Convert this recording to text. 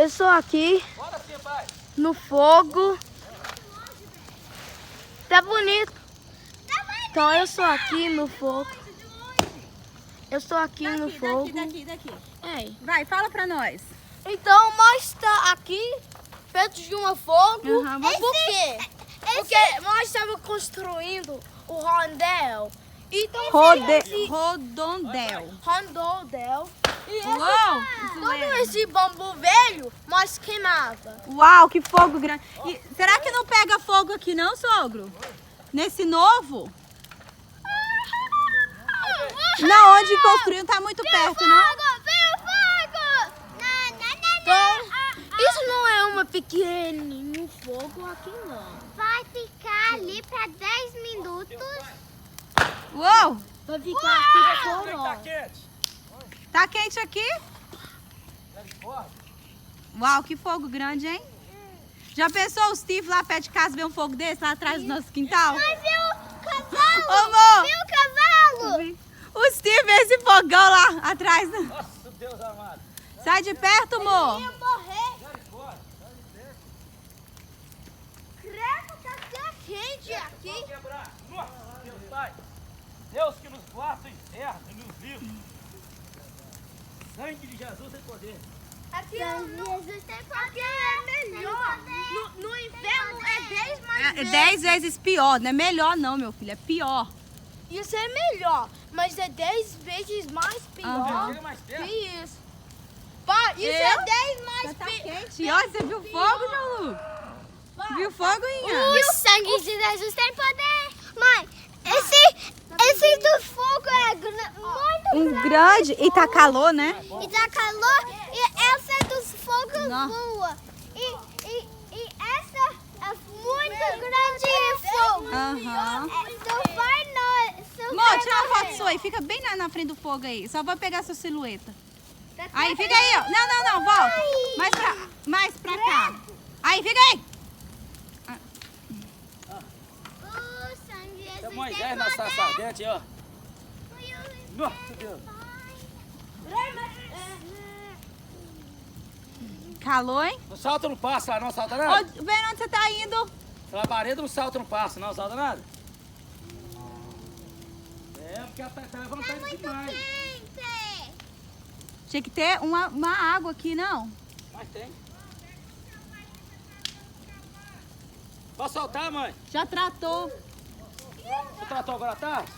Eu estou aqui no fogo. Tá bonito. Então eu estou aqui no fogo. Eu estou aqui no fogo. Daqui. É. Vai, fala pra nós. Então nós está aqui perto de um fogo. Uhum, Por quê? Porque nós estamos construindo o rondel. Então Rodondel. rondel. E Uou! todo esse bambu velho nós queimava. Uau, que fogo grande. E será que não pega fogo aqui não, sogro? Nesse novo? Não, onde construiu tá muito perto, não? Então, isso não é uma pequenininho fogo aqui não. Vai ficar ali para 10 minutos. Uou! Vai ficar aqui por hora. Tá quente aqui? Uau, que fogo grande, hein? Já pensou o Steve lá perto de casa ver um fogo desse lá atrás do nosso quintal? Mas viu o cavalo? Ô, amor! Viu o cavalo? O Steve vê esse fogão lá atrás. Nossa, Deus amado. Sai de perto, amor. Ia morrer. Credo, tá até Quente aqui. Quebrar. Nossa, Deus Pai. Deus que nos guarda do inferno e nos livra. Sangue de Jesus tem poder. Aqui Jesus tem poder. é melhor. No inferno é 10 mais É 10 vezes pior. Não é melhor não, meu filho. É pior. Isso é melhor, mas é 10 vezes mais pior Aham. Chega mais que perto. isso. Pá, isso é 10 mais Tá pior. quente. E olha, você viu fogo, João Lu? Viu fogo, Inha? O sangue de Jesus tem poder. Mãe, esse do fogo é muito grande. E tá calor, né? E dá calor. E essa dos fogos Não. voa. E essa é muito grande e fogo. Aham. Então vai no... Amor, tira uma foto sua aí. Fica bem na frente do fogo aí. Só vou pegar sua silhueta. Aí, fica aí, ó. Não. Volta. Mais pra cá. Aí, fica aí. O sangue de É Jesus Moisés tem na poder. sarça ardente, ó. Nossa, Deus. Calor, hein? Não salta no passo lá, não salta Ô, nada. vem onde você tá indo. Labareda não salta no passo, não salta nada. É, porque ela tá levando perto demais. Quente. Tinha que ter uma água aqui, não? Mas tem. Pode soltar, mãe? Já tratou. Você tratou agora à tarde?